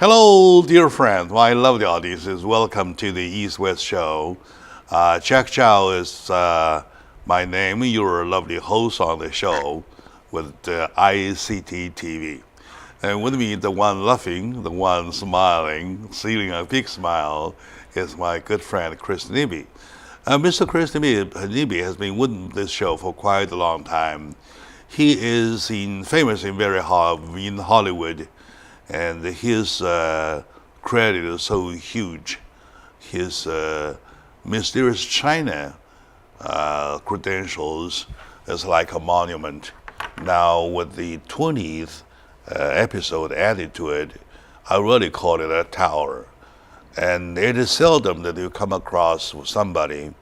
Hello, dear friends, my lovely audiences. Welcome to the East-West Show. Jack Chow is my name. You're a lovely host on the show with ICT TV. And with me, the one laughing, the one smiling, stealing a big smile, is my good friend, Chris Nibby. Mr. Chris Nibby has been with this show for quite a long time. He is famous in Hollywood, and his credit is so huge. His mysterious China credentials is like a monument. Now, with the 20th episode added to it, I really call it a tower. And it is seldom that you come across somebody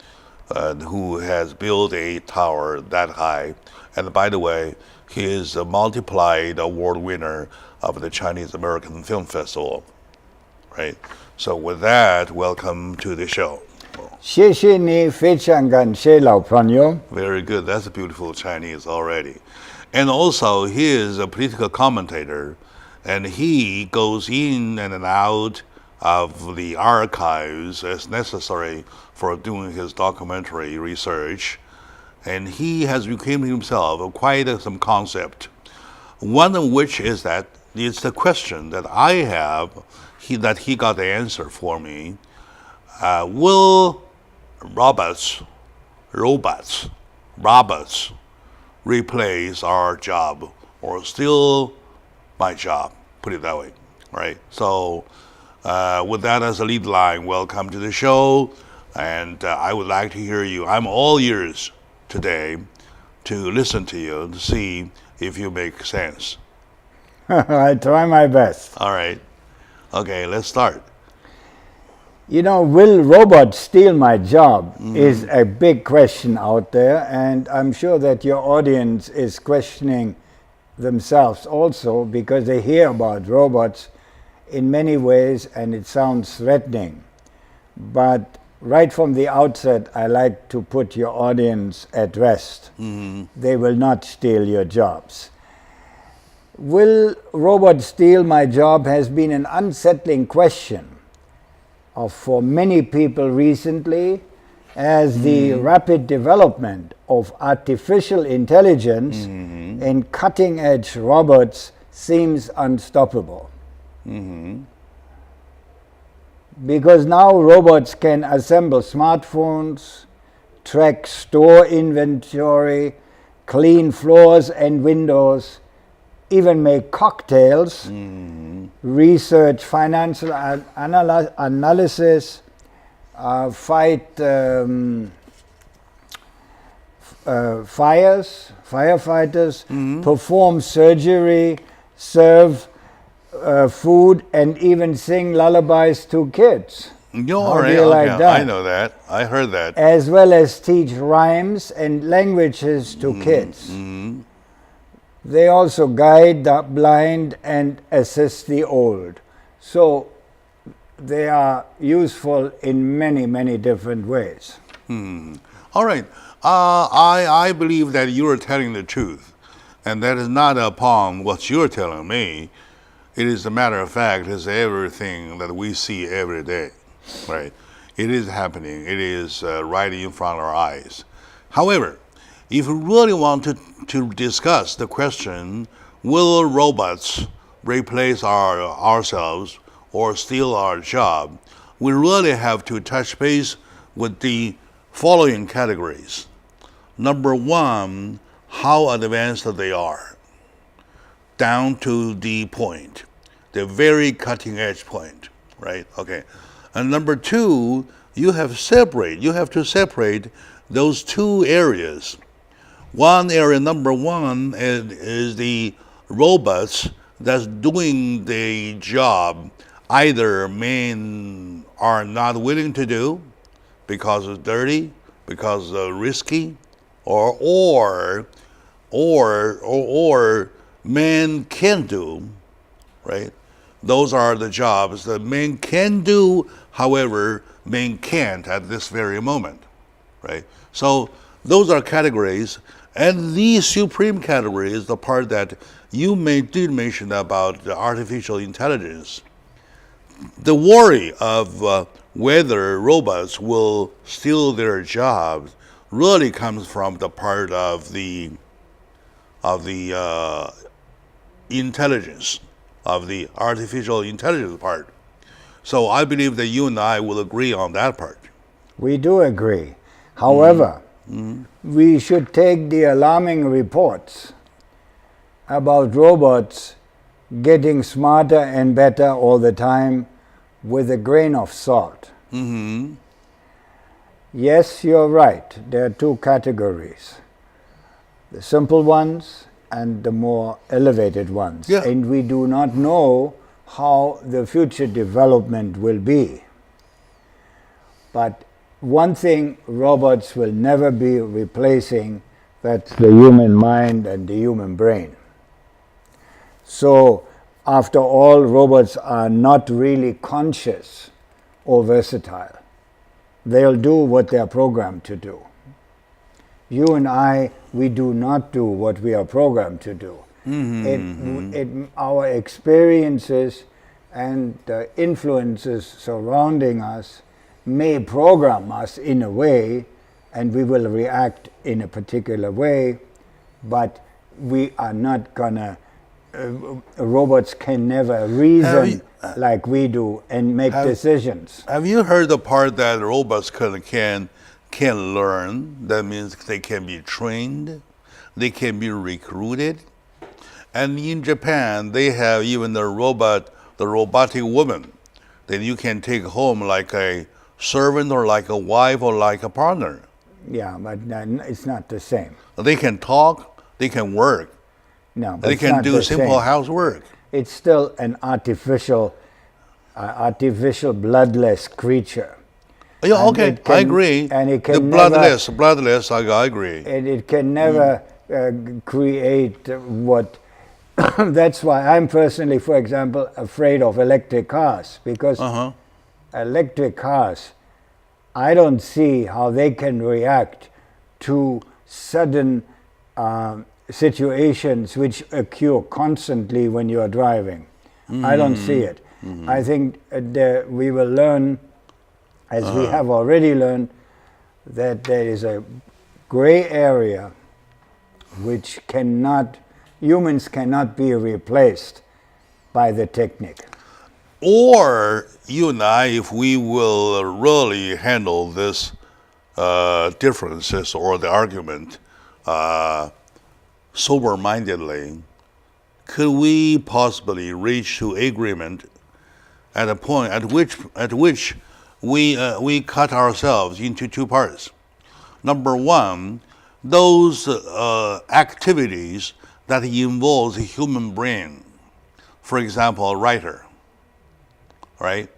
who has built a tower that high. And by the way, he is a multiplied award winner of the Chinese American Film Festival, right? So with that, welcome to the show. 谢谢你，非常感谢老朋友。 Very good. That's beautiful Chinese already. And also, he is a political commentator, and he goes in and out of the archives as necessary for doing his documentary research. And he has become himself quite some concept. One of which is that it's the question that I have, that he got the answer for me. Will robots replace our job or steal my job? Put it that way, right? So with that as a lead line, welcome to the show. And I would like to hear you. I'm all ears today to listen to you to see if you make sense. I try my best. All right. Okay, let's start. You know, will robots steal my job is a big question out there, and I'm sure that your audience is questioning themselves also because they hear about robots in many ways and it sounds threatening. But right from the outset, I like to put your audience at rest. They will not steal your jobs. Will robots steal my job has been an unsettling question for many people recently, as the rapid development of artificial intelligence and cutting-edge robots seems unstoppable. Because now robots can assemble smartphones, track store inventory, clean floors and windows, even make cocktails, research financial analysis, fight firefighters, perform surgery, serve food, and even sing lullabies to kids. How do you like that? I know that. I heard that. As well as teach rhymes and languages to kids. They also guide the blind and assist the old. So they are useful in many, many different ways. All right. I believe that you are telling the truth. And that is not upon what you're telling me. It is a matter of fact, it's everything that we see every day, right? It is happening. It is right in front of our eyes. However, if we really want to discuss the question, will robots replace ourselves or steal our job, we really have to touch base with the following categories. Number one, how advanced they are, down to the point, the very cutting edge point, right? Okay. And number two, you have to separate those two areas. One area, number one, is the robots that's doing the job either men are not willing to do because it's dirty, because it's risky, or men can do, right? Those are the jobs that men can do, however, men can't at this very moment, right? So those are categories. And the supreme category is the part that you did mention about the artificial intelligence. the worry of whether robots will steal their jobs really comes from the part of the intelligence, of the artificial intelligence part. So I believe that you and I will agree on that part. We do agree. However, we should take the alarming reports about robots getting smarter and better all the time with a grain of salt. Yes, you're right. There are two categories. The simple ones and the more elevated ones. Yeah. And we do not know how the future development will be. But one thing robots will never be replacing, that's the human mind and the human brain. So, after all, robots are not really conscious or versatile. They'll do what they are programmed to do. You and I, we do not do what we are programmed to do. Our experiences and the influences surrounding us may program us in a way, and we will react in a particular way, but we are not gonna, robots can never reason like we do and make decisions. Have you heard the part that robots can learn? That means they can be trained, they can be recruited. And in Japan, they have even the robotic woman that you can take home like a servant or like a wife or like a partner. Yeah, but it's not the same. They can talk, they can work, No, but they it's can not do the simple same. housework. It's still an artificial bloodless creature. Yeah, And okay, it can- I agree. and it can the never- bloodless, I agree. And it can never create what. That's why I'm personally, for example, afraid of electric cars, because electric cars, I don't see how they can react to sudden situations which occur constantly when you are driving. I don't see it. I think we will learn, as we have already learned, that there is a gray area which humans cannot be replaced by the technique. Or you and I, if we will really handle this differences or the argument sober-mindedly, could we possibly reach to agreement at a point at which we cut ourselves into two parts? Number one, those activities that involves the human brain. For example, a writer, right?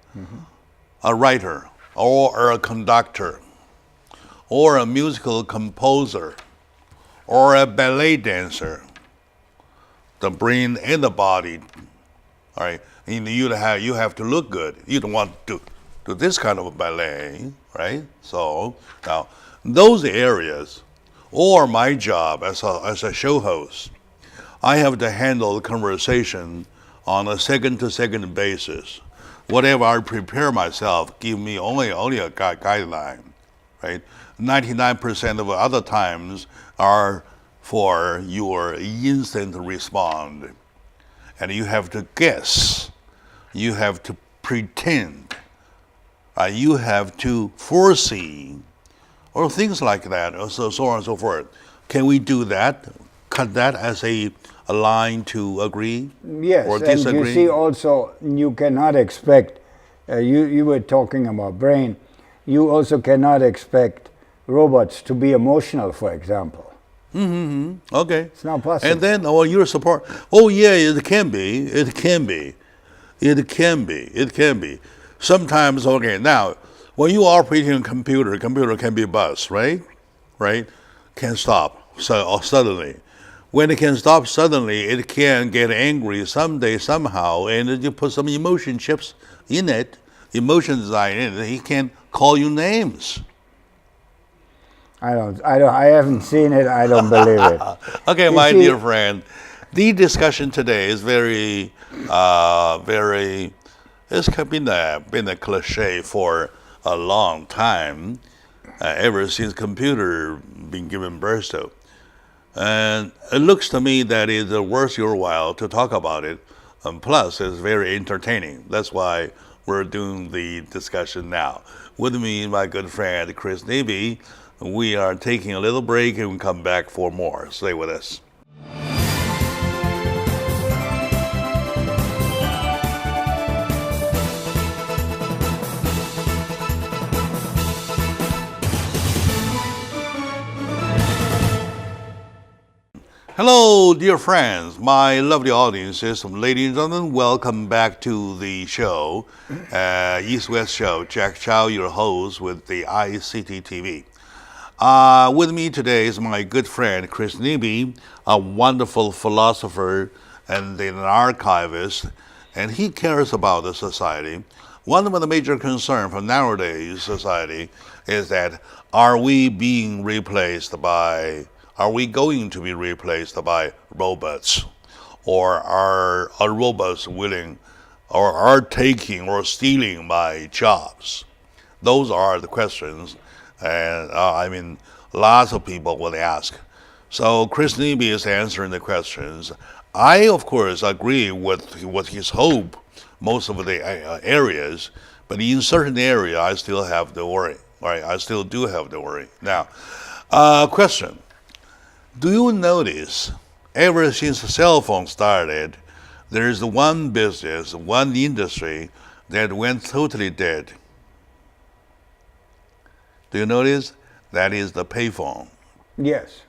A writer, or a conductor, or a musical composer, or a ballet dancer. The brain and the body, all right? And you have to look good. You don't want to do this kind of a ballet, right? So now those areas, or my job as a show host, I have to handle the conversation on a second-to-second basis. Whatever I prepare myself, give me only a guideline, right? 99% of other times are for your instant respond. And you have to guess. You have to pretend. You have to foresee, or things like that, so on and so forth. Can we do that? Cut that as a line to agree Yes, or and disagree? you see also, you cannot expect, you were talking about brain, you also cannot expect robots to be emotional, for example. Okay. It's not possible. And then, your support. Oh, yeah, it can be. It can be. It can be. It can be. Sometimes, okay, now, when you are operating a computer can be buzzed, right? Right? Can stop suddenly. When it can stop suddenly, it can get angry someday, somehow, and you put some emotion chips in it, emotion design in it, he can call you names. I haven't seen it, I don't believe it. Okay, You my see- dear friend, the discussion today is very It's been a cliche for a long time, ever since computer been given birth to. And it looks to me that it's worth your while to talk about it. And plus, it's very entertaining. That's why we're doing the discussion now. With me, my good friend Chris Navy. We are taking a little break and we'll come back for more. Stay with us. Hello, dear friends, my lovely audiences, ladies and gentlemen, welcome back to the show, East-West Show. Jack Chow, your host with the ICT TV. With me today is my good friend Chris Neby, a wonderful philosopher and an archivist, and he cares about the society. One of the major concerns for nowadays society is that are we going to be replaced by robots? Or are robots willing or are taking or stealing my jobs? Those are the questions, and lots of people will ask. So Chris Neby is answering the questions. I, of course, agree with his hope, most of the areas, but in certain areas, I still have the worry. Right? I still do have the worry. Now, question. Do you notice, ever since the cell phone started, there is one business, one industry that went totally dead? Do you notice? That is the payphone. Yes.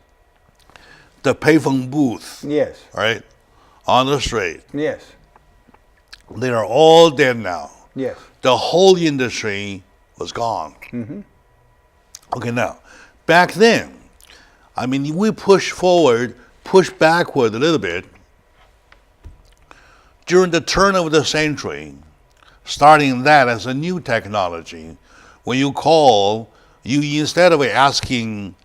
The payphone booth. Yes. Right? On the street. Yes. They are all dead now. Yes. The whole industry was gone. Mm-hmm. Okay, now, back then, we push backward a little bit. During the turn of the century, starting that as a new technology, when you call, you instead of asking,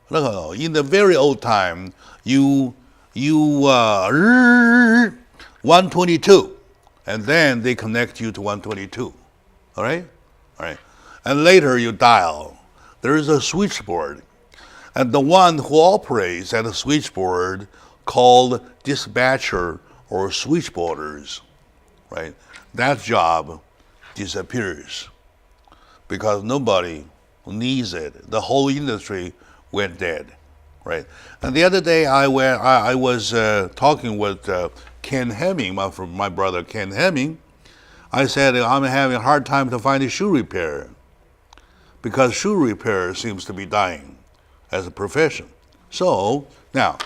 in the very old time, you 122, and then they connect you to 122. All right? And later you dial. There is a switchboard. And the one who operates at the switchboard called dispatcher or switchboarders, right? That job disappears because nobody needs it. The whole industry went dead, right? And the other day I was talking with Ken Hemming, my brother Ken Hemming. I said I'm having a hard time to find a shoe repair because shoe repair seems to be dying as a profession. So now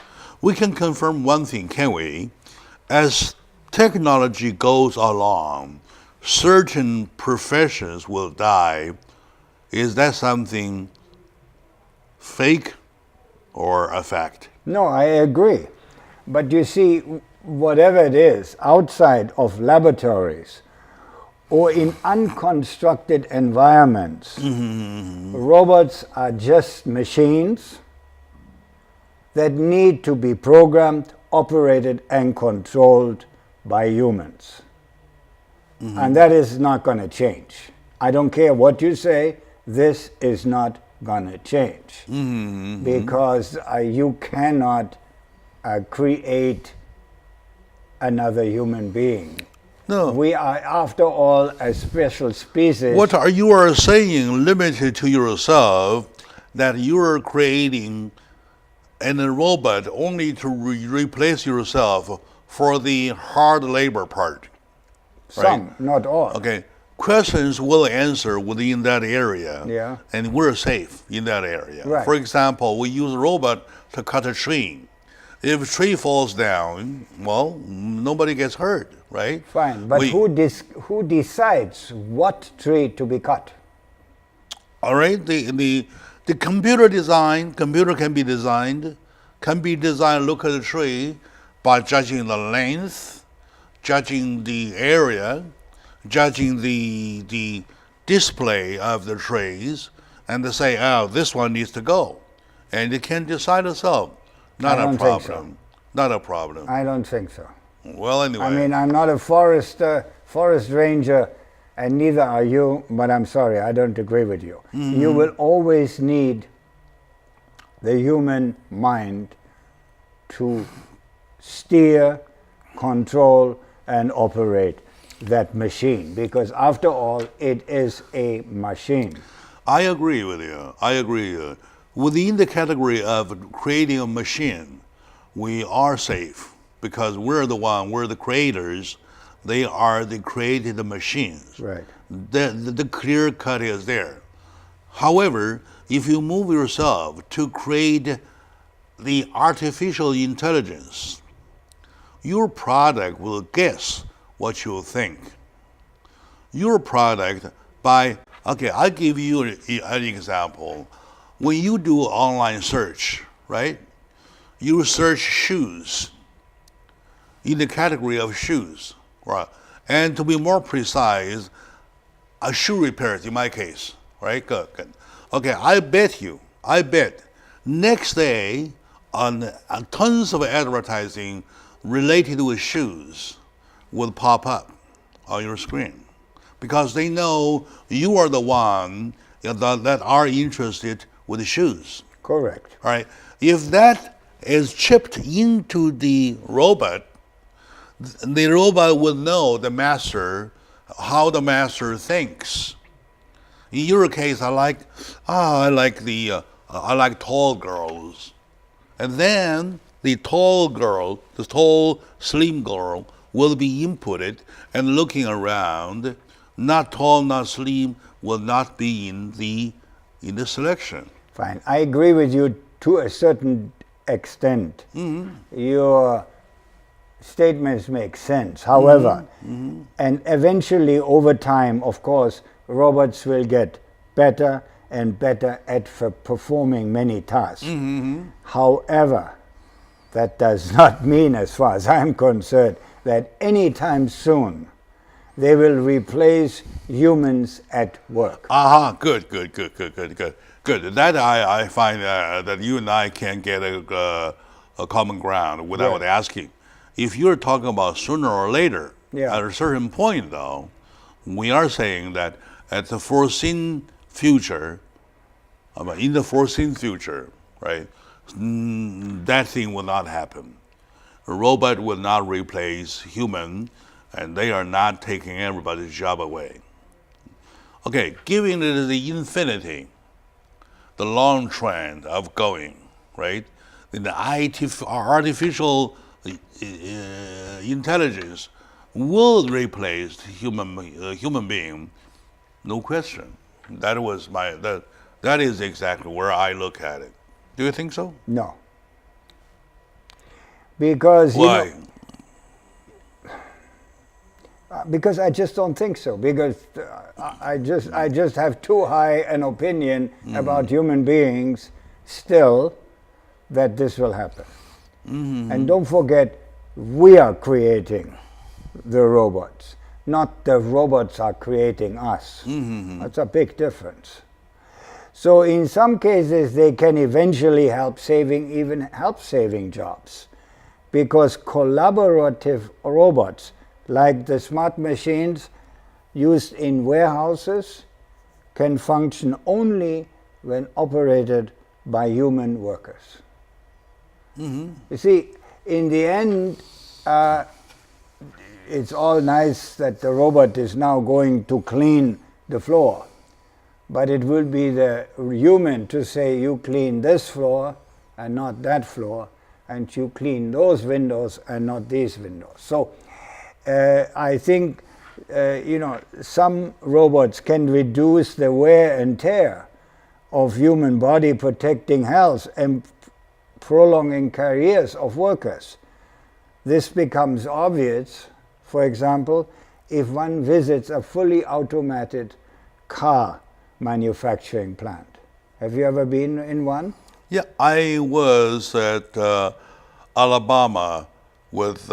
we can confirm one thing, can we? As technology goes along, certain professions will die. Is that something fake or a fact? No, I agree. But you see, whatever it is, outside of laboratories or in unconstructed environments, robots are just machines that need to be programmed, operated, and controlled by humans. And that is not going to change. I don't care what you say, this is not going to change. Because you cannot create another human being. No. We are, after all, a special species. What you are saying, limited to yourself, that you are creating a robot only to replace yourself for the hard labor part. Some, right? not all. Okay. Questions will answer within that area. Yeah. And we're safe in that area. Right. For example, we use a robot to cut a tree. If a tree falls down, well, nobody gets hurt, right? Fine, but who decides what tree to be cut? All right, the computer can be designed, look at the tree by judging the length, judging the area, judging the display of the trees, and to say, oh, this one needs to go. And it can decide itself. Not a problem. So. Not a problem. I don't think so. Well, anyway. I'm not a forest forest ranger, and neither are you, but I'm sorry, I don't agree with you. You will always need the human mind to steer, control, and operate that machine, because after all, it is a machine. I agree with you. I agree. Within the category of creating a machine, we are safe because we're the creators. They are the created machines. Right. The clear cut is there. However, if you move yourself to create the artificial intelligence, your product will guess what you think. Your product I'll give you an example. When you do online search, right? You search shoes in the category of shoes, right? And to be more precise, a shoe repair in my case, right? Good. Okay, I bet next day on tons of advertising related with shoes will pop up on your screen because they know you are the one that are interested with the shoes. Correct. All right. If that is chipped into the robot will know how the master thinks. In your case, I like tall girls, and then the tall slim girl will be inputted and looking around. Not tall, not slim will not be in the selection. Fine. I agree with you to a certain extent. Your statements make sense. However, and eventually over time, of course, robots will get better and better at performing many tasks. However, that does not mean, as far as I'm concerned, that anytime soon they will replace humans at work. Good. That I find that you and I can get a common ground without asking. If you're talking about sooner or later, at a certain point, though, we are saying that in the foreseen future, right, that thing will not happen. A robot will not replace human, and they are not taking everybody's job away. Okay, given it the infinity, the long trend of going, right, then the artificial intelligence will replace human being, no question. That is exactly where I look at it. Do you think so? No. Because why? Because I just don't think so. Because I just have too high an opinion about human beings still that this will happen. And don't forget, we are creating the robots, not the robots are creating us. That's a big difference. So in some cases, they can eventually help saving jobs, because collaborative robots, like the smart machines used in warehouses, can function only when operated by human workers. You see, in the end, it's all nice that the robot is now going to clean the floor, but it will be the human to say, you clean this floor and not that floor, and you clean those windows and not these windows. So I think some robots can reduce the wear and tear of human body, protecting health and prolonging careers of workers. This becomes obvious, for example, if one visits a fully automated car manufacturing plant. Have you ever been in one? Yeah, I was at Alabama with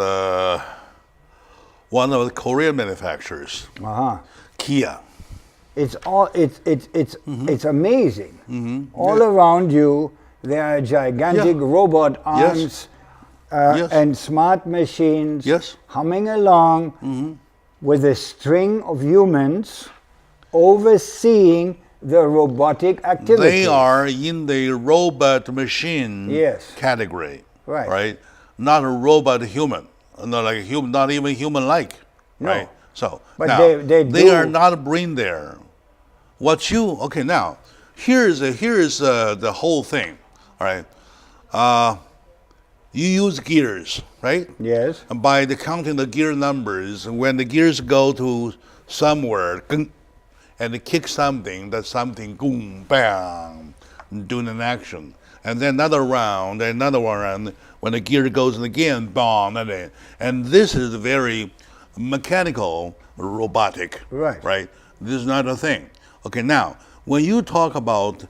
one of the Korean manufacturers, Kia. It's amazing. All around you, there are gigantic robot arms and smart machines humming along, with a string of humans overseeing the robotic activities. They are in the robot machine Yes. category, Right. right? Not a robot human, not like a human, not even human-like, No. right? So But now they do- are not brain there. Okay, now here's the whole thing, all right? You use gears, right? Yes. And by the counting the gear numbers, when the gears go to somewhere, and they kick something, that something, boom, bam, doing an action. And then another round, another one round, when the gear goes in again, bam, and this is very mechanical, robotic, Right. right? This is not a thing. Okay, now, when you talk about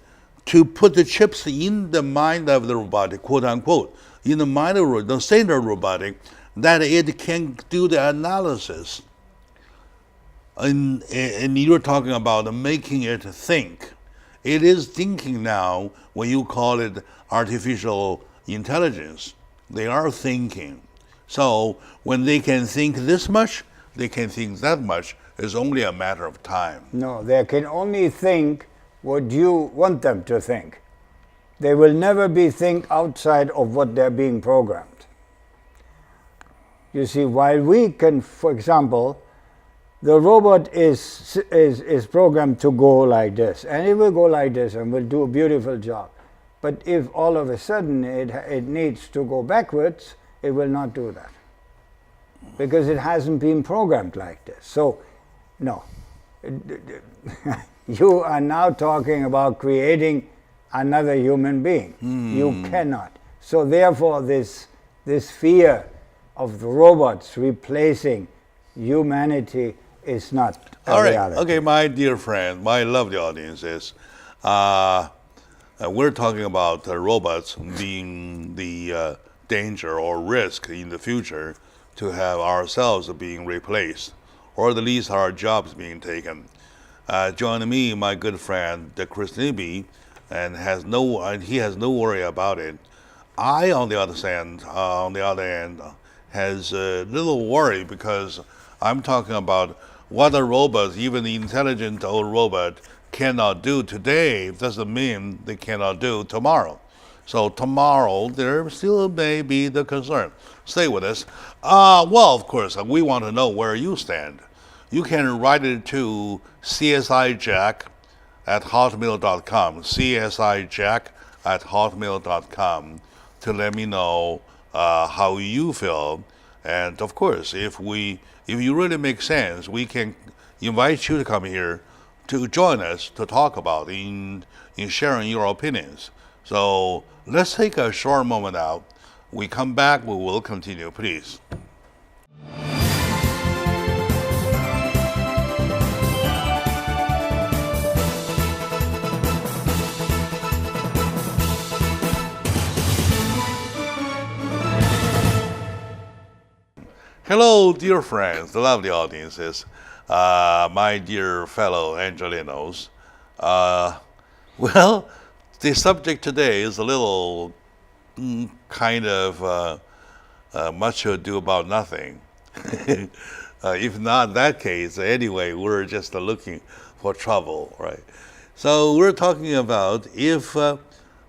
to put the chips in the mind of the robotic, quote unquote, in the mind of the standard robotic, that it can do the analysis. And you're talking about making it think. It is thinking now when you call it artificial intelligence. They are thinking. So when they can think this much, they can think that much. It's only a matter of time. No, they can only think what you want them to think. They will never think outside of what they're being programmed. You see, while we can, for example, the robot is programmed to go like this, and it will go like this and will do a beautiful job. But if all of a sudden it needs to go backwards, it will not do that, because it hasn't been programmed like this. So, no. You are now talking about creating another human being. You cannot. So therefore this fear of the robots replacing humanity is not a All right. reality. Okay, my dear friend, my lovely audiences, we're talking about robots being the danger or risk in the future to have ourselves being replaced, or at least our jobs being taken. Join me, my good friend, Chris Nibby, and he has no worry about it. I, on the other hand, has a little worry, because I'm talking about what a robot, even the intelligent old robot, cannot do today doesn't mean they cannot do tomorrow. So tomorrow there still may be the concern. Stay with us. Well, of course, we want to know where you stand. You can write it to csijack@hotmail.com, csijack@hotmail.com, to let me know how you feel. And of course, if you really make sense, we can invite you to come here to join us to talk about in sharing your opinions. So let's take a short moment out. We come back, we will continue, please. Hello, dear friends, the lovely audiences, my dear fellow Angelinos. Well, the subject today is a little kind of much ado about nothing. If not that case, anyway, we're just looking for trouble, right? So we're talking about if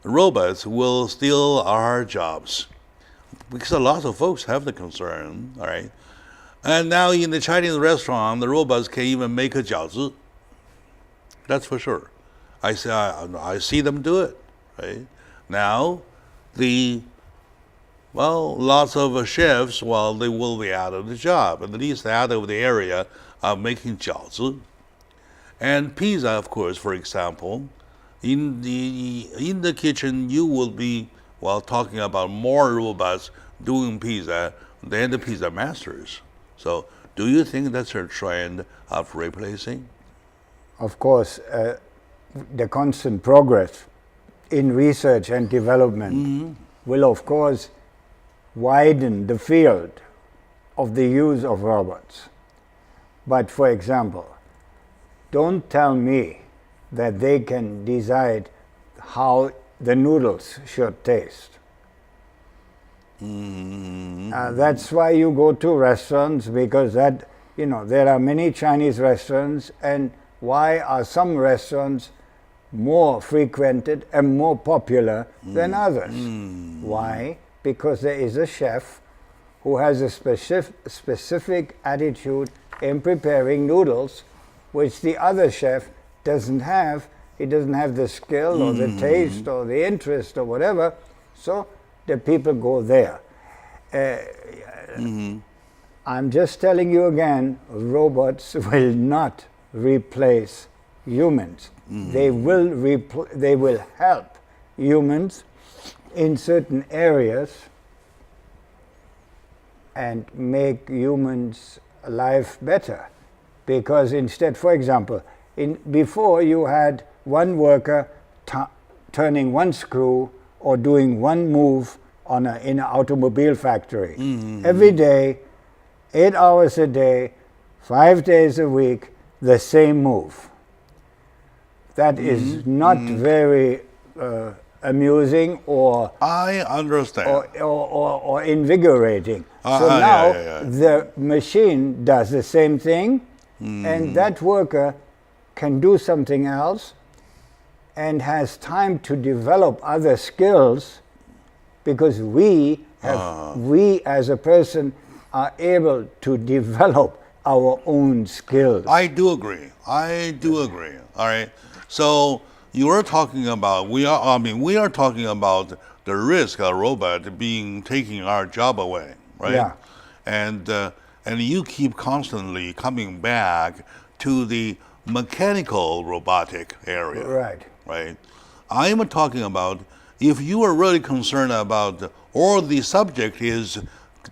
robots will steal our jobs, because a lot of folks have the concern, all right? And now in the Chinese restaurant, the robots can even make a jiaozi. That's for sure. I see them do it, right? Now, lots of chefs, they will be out of the job, at least out of the area of making jiaozi. And pizza, of course, for example, in the kitchen, you will be, talking about more robots doing pizza than the pizza masters. So, do you think that's a trend of replacing? Of course, the constant progress in research and development will, of course, widen the field of the use of robots. But for example, don't tell me that they can decide how the noodles should taste. That's why you go to restaurants, because that there are many Chinese restaurants, and why are some restaurants more frequented and more popular than others? Why? Because there is a chef who has a specific attitude in preparing noodles, which the other chef doesn't have. He doesn't have the skill or the taste or the interest or whatever, so the people go there. I'm just telling you again, robots will not replace humans. They will help humans in certain areas and make humans' life better. Because instead, for example, before you had one worker turning one screw or doing one move in an automobile factory. Every day, 8 hours a day, 5 days a week, the same move. That is not very amusing or I understand. or invigorating. So now the machine does the same thing, and that worker can do something else and has time to develop other skills, because we as a person are able to develop our own skills. I do agree. All right. So you are talking about we are talking about the risk of robot taking our job away, right? Yeah. And you keep constantly coming back to the mechanical robotic area. Right. Right. I am talking about if you are really concerned about, or the subject is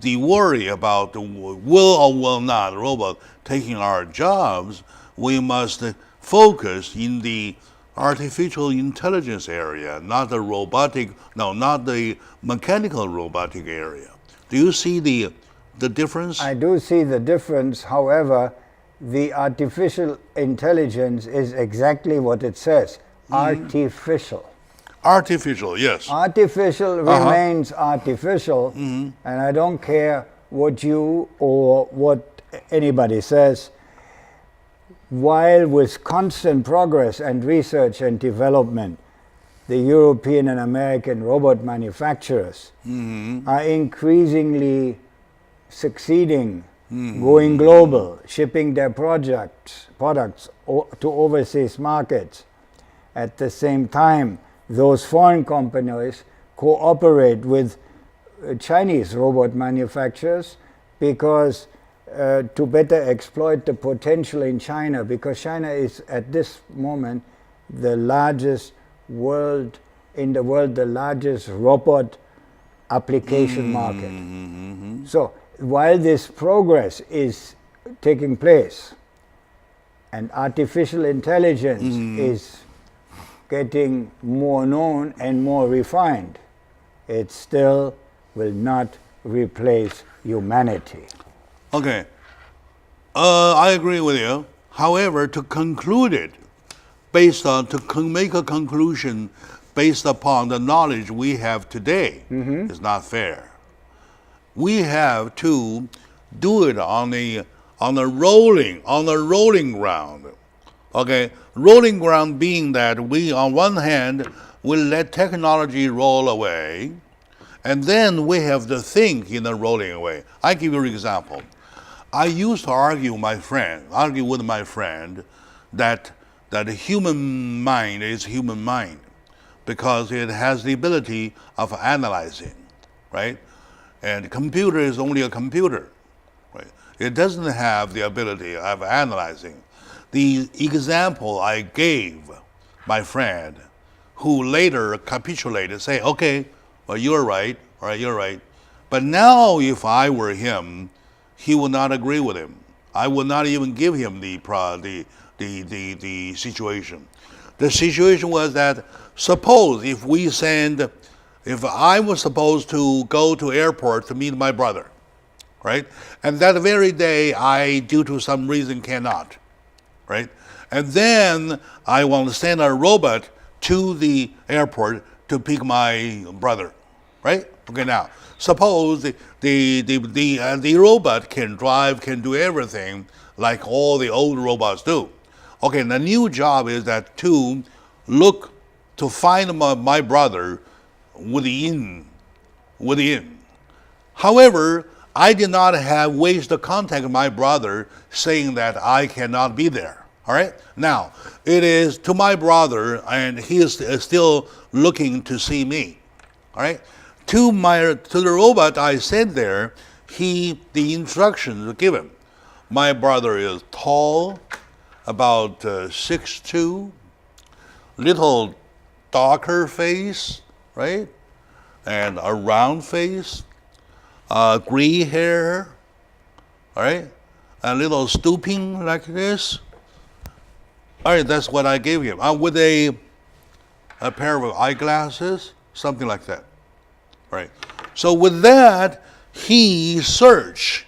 the worry about the will or will not robot taking our jobs, we must focus in the artificial intelligence area, not the mechanical robotic area. Do you see the difference? I do see the difference. However, the artificial intelligence is exactly what it says. Artificial. Artificial, yes. Artificial remains artificial, and I don't care what you or what anybody says. While with constant progress and research and development, the European and American robot manufacturers are increasingly succeeding, going global, shipping their products to overseas markets. At the same time, those foreign companies cooperate with Chinese robot manufacturers because to better exploit the potential in China, because China is at this moment the largest the largest robot application market. So while this progress is taking place and artificial intelligence is getting more known and more refined, it still will not replace humanity. Okay. I agree with you. However, to conclude it, make a conclusion based upon the knowledge we have today is not fair. We have to do it on a rolling ground. Okay, rolling ground being that we, on one hand, will let technology roll away, and then we have to think in a rolling way. I give you an example. I used to argue with my friend that the human mind is human mind because it has the ability of analyzing, right? And computer is only a computer, right? It doesn't have the ability of analyzing. The example I gave my friend, who later capitulated, say, okay, well, you're right, all right, you're right. But now if I were him, he would not agree with him. I would not even give him the situation. The situation was that suppose if I was supposed to go to airport to meet my brother, right? And that very day I, due to some reason, cannot, right? And then I want to send a robot to the airport to pick my brother, right? Okay, now suppose the robot can drive, can do everything like all the old robots do. Okay, the new job is that to find my brother within. However, I did not have ways to contact my brother saying that I cannot be there. All right. Now it is to my brother, and he is still looking to see me. All right. To the robot I sent there, the instructions were given. My brother is tall, about 6'2", little darker face, right, and a round face, gray hair, all right, a little stooping like this. All right, that's what I gave him. With a pair of eyeglasses, something like that. Right. So with that, he searched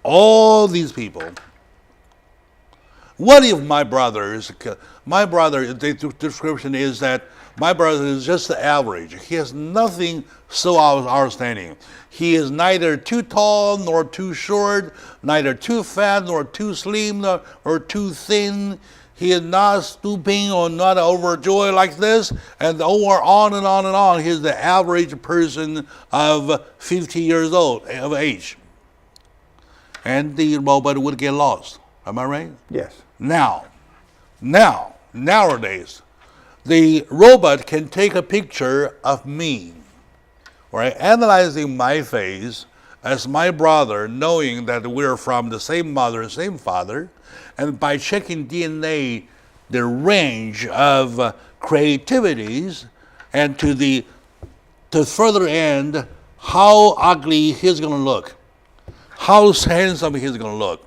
all these people. What if the description is that my brother is just the average. He has nothing so outstanding. He is neither too tall nor too short, neither too fat nor too slim or too thin. He is not stooping or not overjoyed like this, and on and on and on. He's the average person of 50 years old of age. And the robot would get lost. Am I right? Yes. Nowadays, the robot can take a picture of me, right? Analyzing my face as my brother, knowing that we're from the same mother, same father, and by checking DNA, the range of creativities, and to further end, how ugly he's going to look, how handsome he's going to look,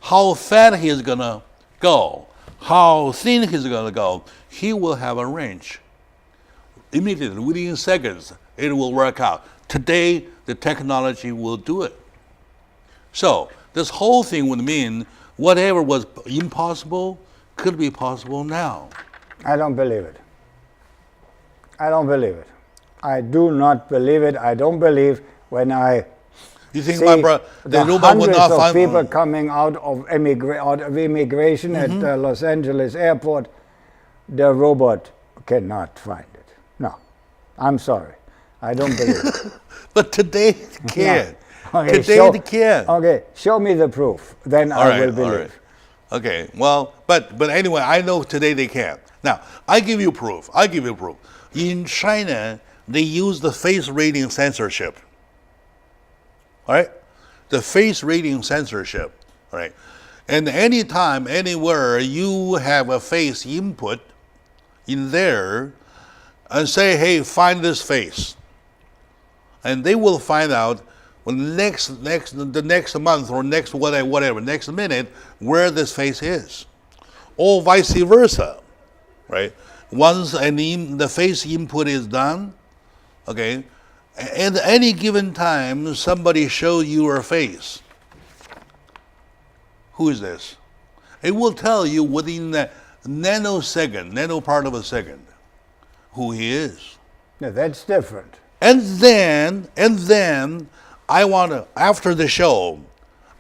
how fat he's going to go, how thin he's going to go. He will have a range. Immediately, within seconds, it will work out. Today, the technology will do it. So this whole thing would mean whatever was impossible could be possible now. I don't believe it. I don't believe it. I do not believe it. I don't believe when I You think see my brother, the robot would hundreds not of find people coming out of immigration at Los Angeles airport, the robot cannot find it. No, I'm sorry. I don't believe it. But today it can. Okay, Today it can. Okay, show me the proof. Then I will believe. All right. Okay, well, but anyway, I know today they can. Now, I give you proof. In China, they use the face reading censorship. All right? The face reading censorship. All right? And anytime, anywhere you have a face input in there and say, hey, find this face. And they will find out when the next month or next whatever, next minute, where this face is. Or vice versa. Right? Once the face input is done, okay, at any given time, somebody shows you your face. Who is this? It will tell you within the nano part of a second, who he is. No, that's different. And then I want to, after the show,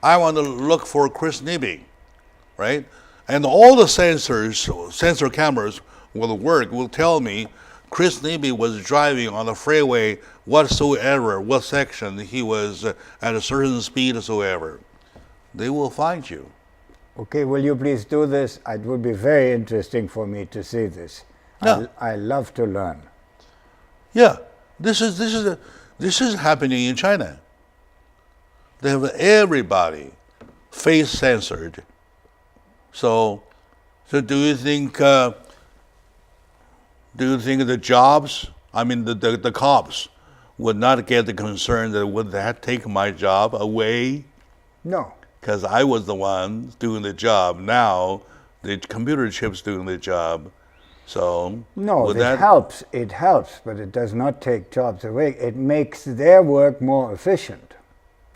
I want to look for Chris Nibby, right? And all the sensor cameras will tell me Chris Nibby was driving on the freeway whatsoever, what section he was at a certain speed whatsoever. They will find you. Okay, will you please do this? It would be very interesting for me to see this. Yeah. I love to learn. Yeah, this is happening in China. They have everybody face censored. So do you think the jobs? I mean, the cops would not get the concern that would that take my job away? No. Because I was the one doing the job. Now the computer chip's doing the job. So no, it helps. It helps, but it does not take jobs away. It makes their work more efficient.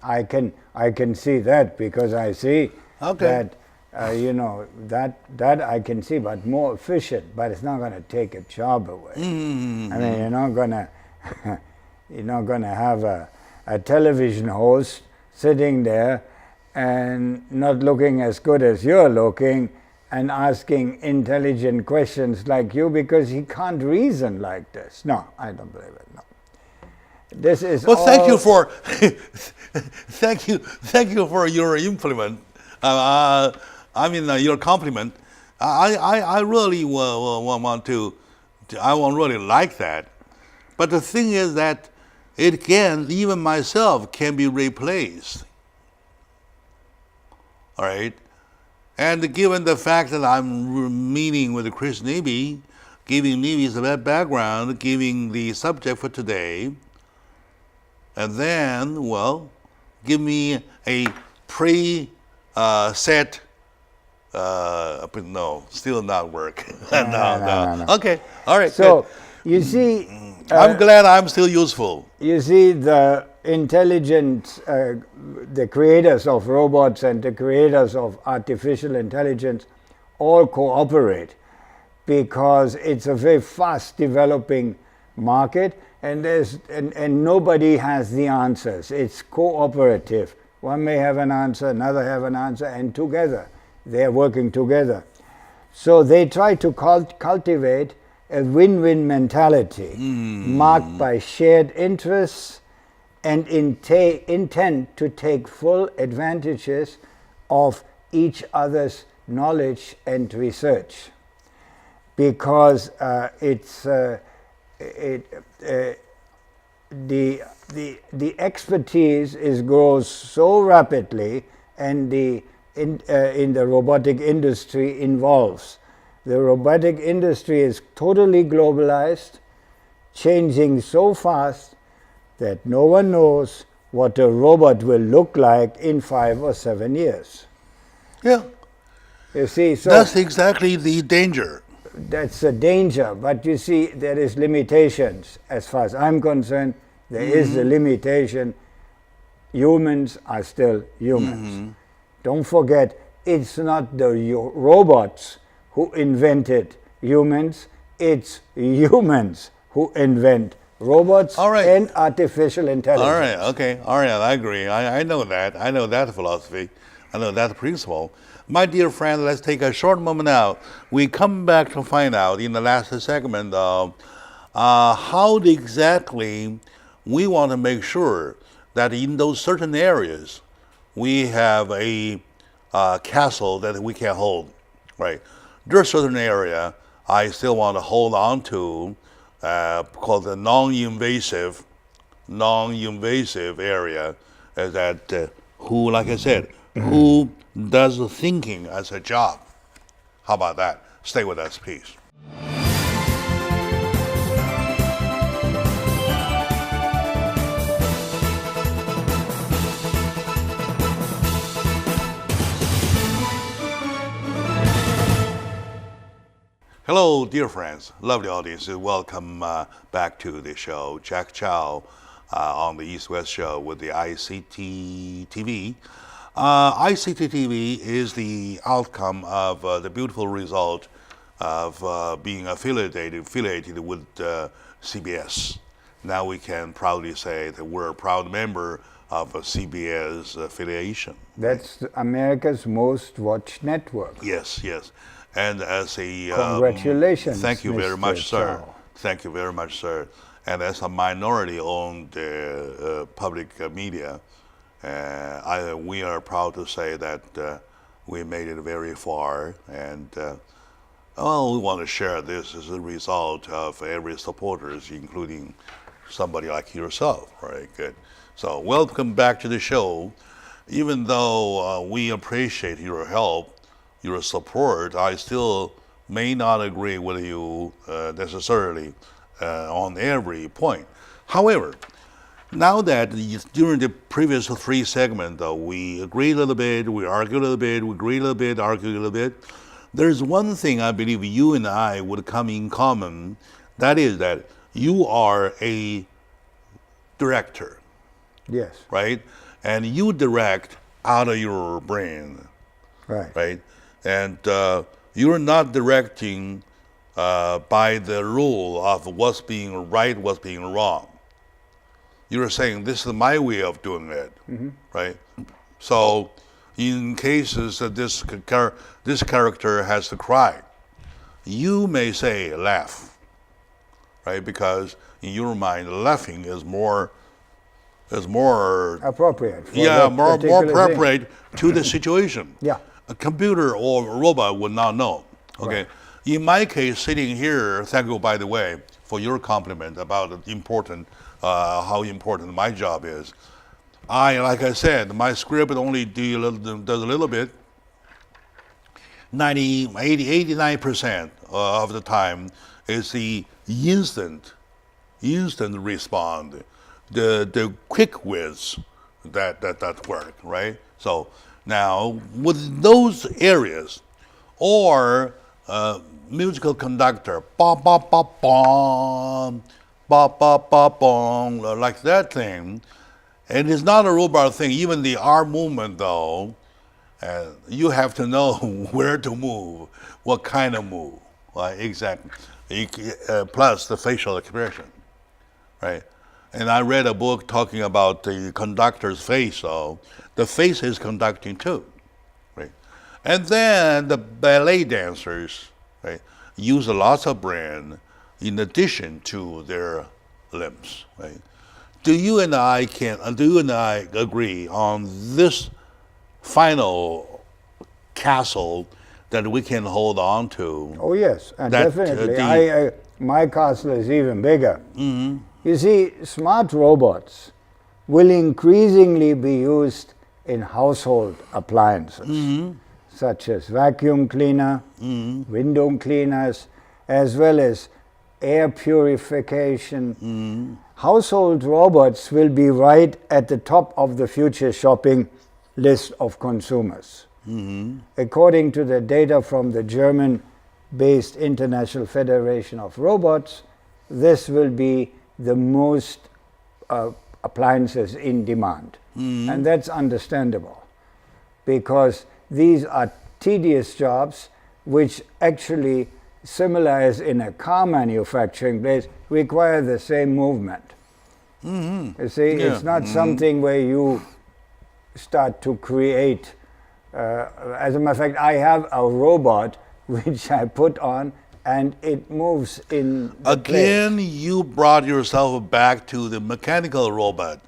I can see that because I see that that I can see, but more efficient. But it's not going to take a job away. I mean, you're not going to You're not going to have a television host sitting there and not looking as good as you're looking and asking intelligent questions like you because he can't reason like this. No, I don't believe it. No. This is Well, all, thank you for thank you for your implement. Your compliment. I really want to. I won't really like that. But the thing is that it can, even myself can be replaced. All right. And given the fact that I'm meeting with Chris Neby, giving Neby's background, giving the subject for today, and then, well, give me a pre-set, no, still not work. No. Okay, all right. So, good. you see... I'm glad I'm still useful. You see, the intelligent, the creators of robots and the creators of artificial intelligence all cooperate because it's a very fast developing market and nobody has the answers. It's cooperative. One may have an answer, another have an answer, and together, they're working together. So they try to cultivate a win-win mentality marked by shared interests and intent to take full advantages of each other's knowledge and research, because the expertise grows so rapidly, and in the robotic industry involves. The robotic industry is totally globalized, changing so fast that no one knows what a robot will look like in 5 or 7 years. Yeah. You see, so that's exactly the danger. That's a danger, but you see, there is limitations. As far as I'm concerned, there is a limitation. Humans are still humans. Don't forget, it's not the robots who invented humans, it's humans who invent robots and artificial intelligence. All right, okay, all right, I agree. I know that. I know that philosophy. I know that principle. My dear friend, let's take a short moment now. We come back to find out in the last segment how exactly we want to make sure that in those certain areas we have a castle that we can hold, right? There's a certain area I still want to hold on to called the non-invasive area, that who, like I said, who does the thinking as a job. How about that? Stay with us, please. Hello, dear friends, lovely audience. Welcome back to the show. Jack Chow on the East West Show with the ICT TV. ICT TV is the outcome of the beautiful result of being affiliated with CBS. Now we can proudly say that we're a proud member of a CBS affiliation. That's America's most watched network. Yes. And as a congratulations, thank you very much, sir. Chow. Thank you very much, sir. And as a minority-owned public media, we are proud to say that we made it very far, and we want to share this as a result of every supporters, including somebody like yourself. All right, good. So welcome back to the show. Even though we appreciate your help, your support, I still may not agree with you necessarily on every point. However, now that during the previous 3 segments, we agreed a little bit, we argued a little bit, we agreed a little bit, argued a little bit, there's one thing I believe you and I would come in common. That is that you are a director. Yes. Right? And you direct out of your brain. Right? And you're not directing by the rule of what's being right, what's being wrong. you're saying this is my way of doing it, right? So, in cases that this character has to cry, you may say laugh, right? Because in your mind, laughing is more appropriate. For more thing. appropriate to the situation. Yeah. A computer or a robot would not know. Okay. Right. In my case, sitting here, thank you, by the way, for your compliment about how important my job is. Like I said, my script only does a little bit. 89% of the time is the instant respond, the quick whiz that work, right? So now with those areas, or musical conductor, ba ba ba bom, ba ba ba bom, like that thing. And it's not a robot thing. Even the arm movement, though, you have to know where to move, what kind of move, right? Exactly. Plus the facial expression, right? And I read a book talking about the conductor's face, so the face is conducting too, right? And then the ballet dancers, right, use lots of brain in addition to their limbs, right? Do you and I agree on this final castle that we can hold on to? Oh yes, and definitely. My castle is even bigger. Mm-hmm. You see, smart robots will increasingly be used in household appliances, such as vacuum cleaner, window cleaners, as well as air purification. Household robots will be right at the top of the future shopping list of consumers. According to the data from the German-based International Federation of Robots, this will be the most appliances in demand. And that's understandable, because these are tedious jobs which actually, similar as in a car manufacturing place, require the same movement. You see, it's not something where you start to create. As a matter of fact, I have a robot which I put on and it moves in the Again, place. You brought yourself back to the mechanical robot.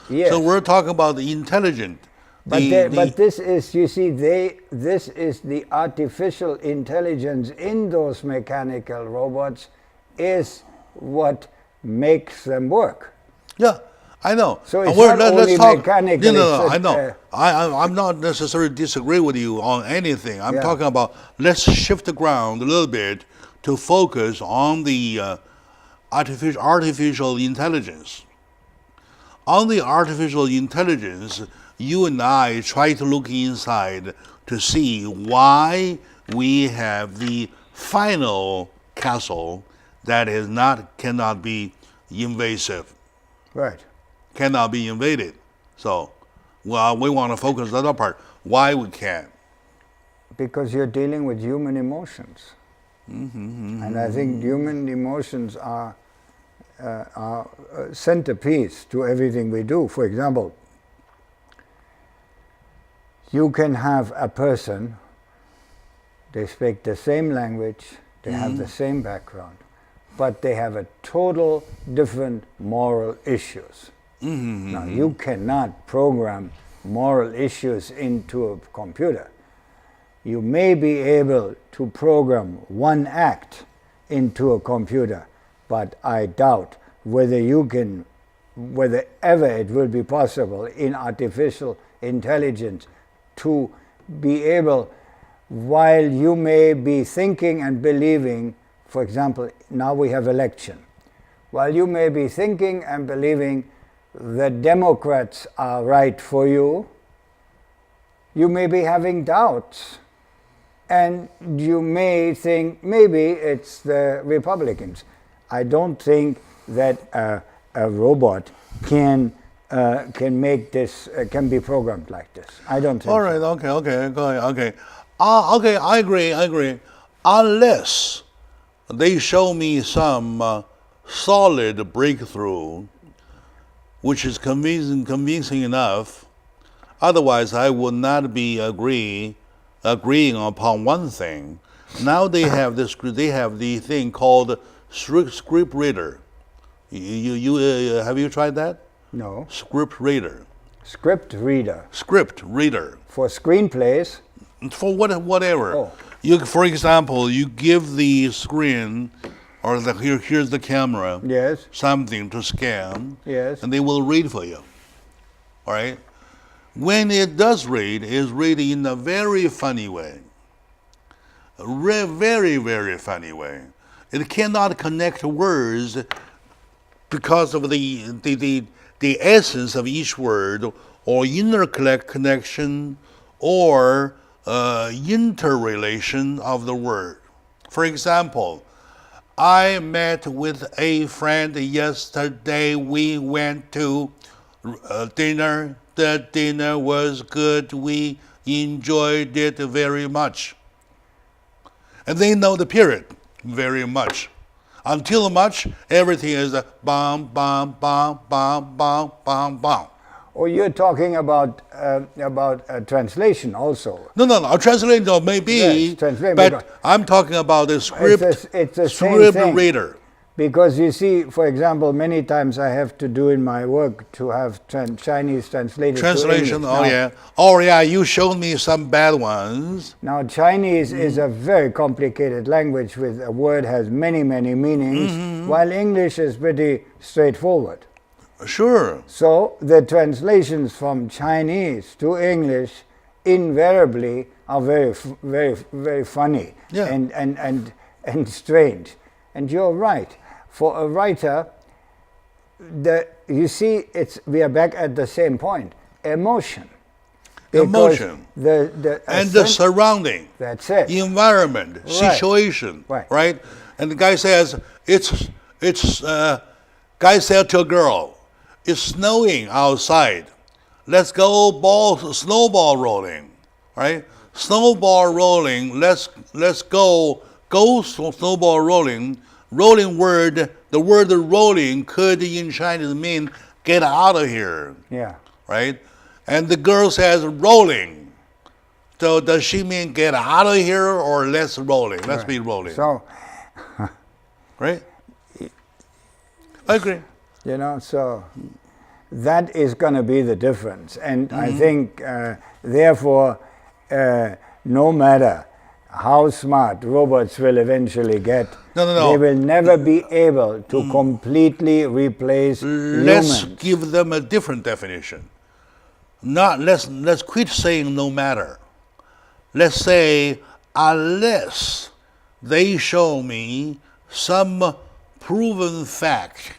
Yes. So we're talking about the intelligent. But this is, you see, this is the artificial intelligence in those mechanical robots is what makes them work. Yeah, I know. So it's not only mechanical. No, I know. I'm not necessarily disagree with you on anything. I'm talking about, let's shift the ground a little bit to focus on the artificial intelligence. On the artificial intelligence, you and I try to look inside to see why we have the final castle that cannot be invasive. Right. Cannot be invaded. So, well, we want to focus on that part. Why we can't? Because you're dealing with human emotions. And I think human emotions are a centerpiece to everything we do. For example, you can have a person, they speak the same language, they have the same background, but they have a total different moral issues. Now, you cannot program moral issues into a computer. You may be able to program one act into a computer, but I doubt whether ever it will be possible in artificial intelligence to be able, while you may be thinking and believing, for example, now we have election, while you may be thinking and believing the Democrats are right for you, you may be having doubts. And you may think maybe it's the Republicans. I don't think that a robot can make this, can be programmed like this. I don't think. All right, so. okay. I agree. Unless they show me some solid breakthrough which is convincing enough. Otherwise, I would not be agreeing upon one thing. Now they have the thing called script reader. Have you tried that? No. Script reader. Script reader. Script reader. For screenplays? For whatever. Oh. For example, you give the screen or here's the camera. Yes. Something to scan. Yes. And they will read for you. All right? When it does read, it's reading in a very funny way. Very, very funny way. It cannot connect words because of the essence of each word or inner connection or interrelation of the word. For example, I met with a friend yesterday. We went to dinner. The dinner was good. We enjoyed it very much. And they know the period very much. Until much, everything is a bam, bam, bam, bam, bam, bam, bam. Oh, you're talking about translation also. No. Translation may be, yes, translation, but I'm talking about the script, it's the script same thing. reader. Because you see, for example, many times I have to do in my work to have Chinese translated Translation, to oh English. yeah, you showed me some bad ones. Now Chinese is a very complicated language with a word has many, many meanings, while English is pretty straightforward. Sure. So the translations from Chinese to English invariably are very, very, very funny and strange. And you're right. For a writer, you see, we are back at the same point. Emotion. Emotion. The surrounding. That's it. Environment, right. situation, right? And the guy says, guy said to a girl, it's snowing outside. Let's go snowball rolling, right? Snowball rolling, let's go snowball rolling. Rolling word, the word rolling could in Chinese mean get out of here. Yeah. Right? And the girl says rolling. So does she mean get out of here or let's rolling? Let's be rolling. So, right? I agree. You know, so that is going to be the difference. And I think, therefore, no matter how smart robots will eventually get, they will never be able to completely replace Let's humans. give them a different definition. Let's quit saying no matter. Let's say unless they show me some proven fact.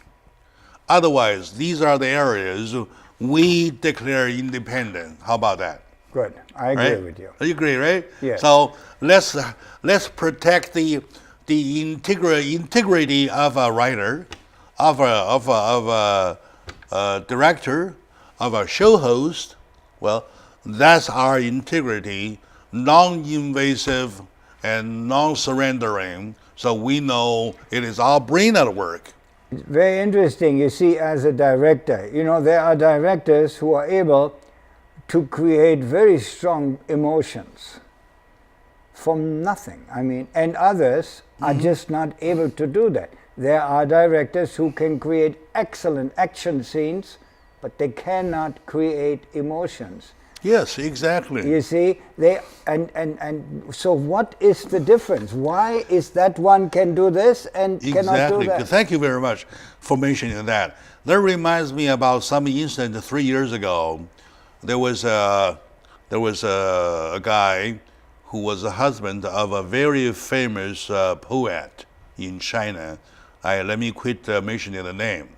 Otherwise, these are the areas we declare independent. How about that? Good. I agree with you. You agree, right? Yes. So let's protect the integrity of a writer, of a director, of a show host. Well, that's our integrity, non-invasive and non-surrendering. So we know it is our brain at work. It's very interesting. You see, as a director, there are directors who are able to create very strong emotions from nothing. And others are just not able to do that. There are directors who can create excellent action scenes, but they cannot create emotions. Yes, exactly. You see, and so what is the difference? Why is that one can do this and cannot do that? Thank you very much for mentioning that. That reminds me about some incident 3 years ago. There was a guy who was the husband of a very famous poet in China. Let me quit mentioning the name.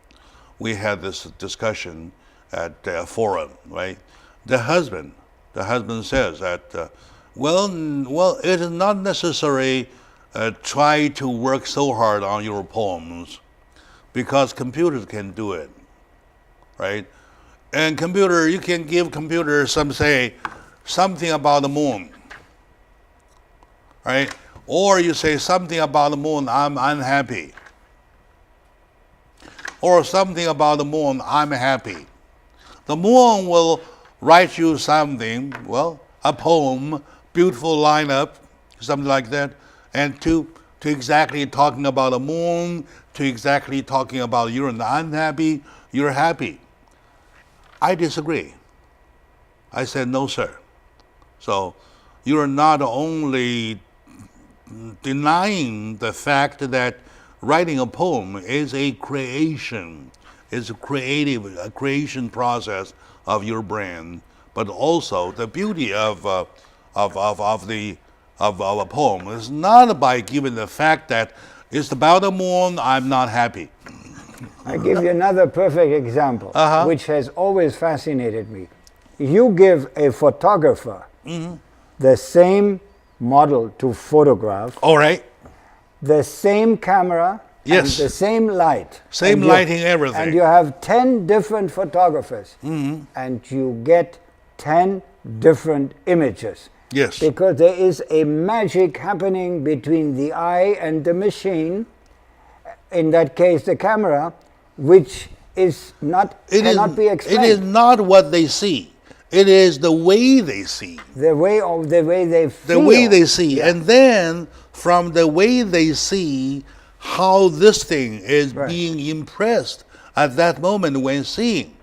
We had this discussion at a forum, right? The husband says that, well, it is not necessary try to work so hard on your poems because computers can do it, right? And you can give computer something about the moon, right? Or you say something about the moon, I'm unhappy. or something about the moon, I'm happy. The moon will write you something, well, a poem, beautiful lineup, something like that, and to exactly talking about the moon, to exactly talking about you're unhappy, you're happy. I disagree. I said, no, sir. So you're not only denying the fact that writing a poem is a creation, is a creation process of your brain, but also the beauty of a poem is not by giving the fact that it's about the moon, I'm not happy. I give you another perfect example, which has always fascinated me. You give a photographer the same model to photograph, All right. the same camera, Yes. and the same light. Same lighting, everything. And you have 10 different photographers, and you get 10 different images. Yes. Because there is a magic happening between the eye and the machine, in that case the camera, which is cannot be explained. It is not what they see. It is the way they see. The way they feel. The way they see. Yeah. And then from the way they see, how this thing is being impressed at that moment when seeing.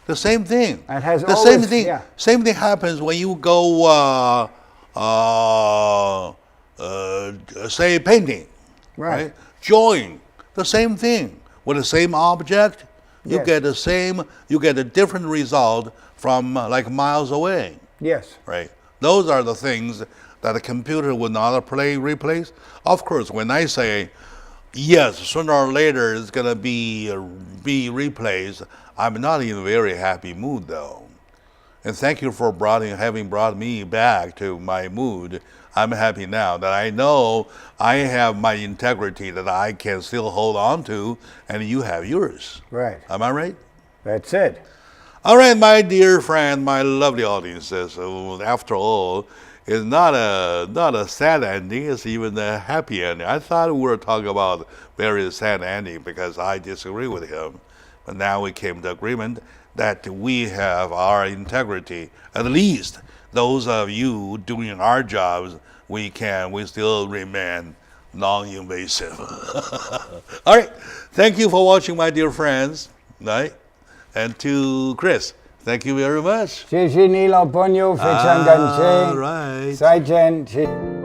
The same thing. It has the always, same thing. yeah. Same thing happens when you go, say, painting, right? Drawing. The same thing with the same object. You get the same. You get a different result from like miles away. Yes. Right. Those are the things that a computer would not replace. Of course, when I say yes, sooner or later it's gonna be replaced, I'm not in a very happy mood though. And thank you for having brought me back to my mood. I'm happy now that I know I have my integrity that I can still hold on to, and you have yours. Right. Am I right? That's it. All right, my dear friend, my lovely audiences. So after all, it's not a sad ending. It's even a happy ending. I thought we were talking about very sad ending because I disagree with him. But now we came to agreement that we have our integrity. At least those of you doing our jobs, we still remain non-invasive. All right. Thank you for watching, my dear friends. Right? And to Chris, thank you very much. 谢谢你老朋友，非常感谢。All right. 再见。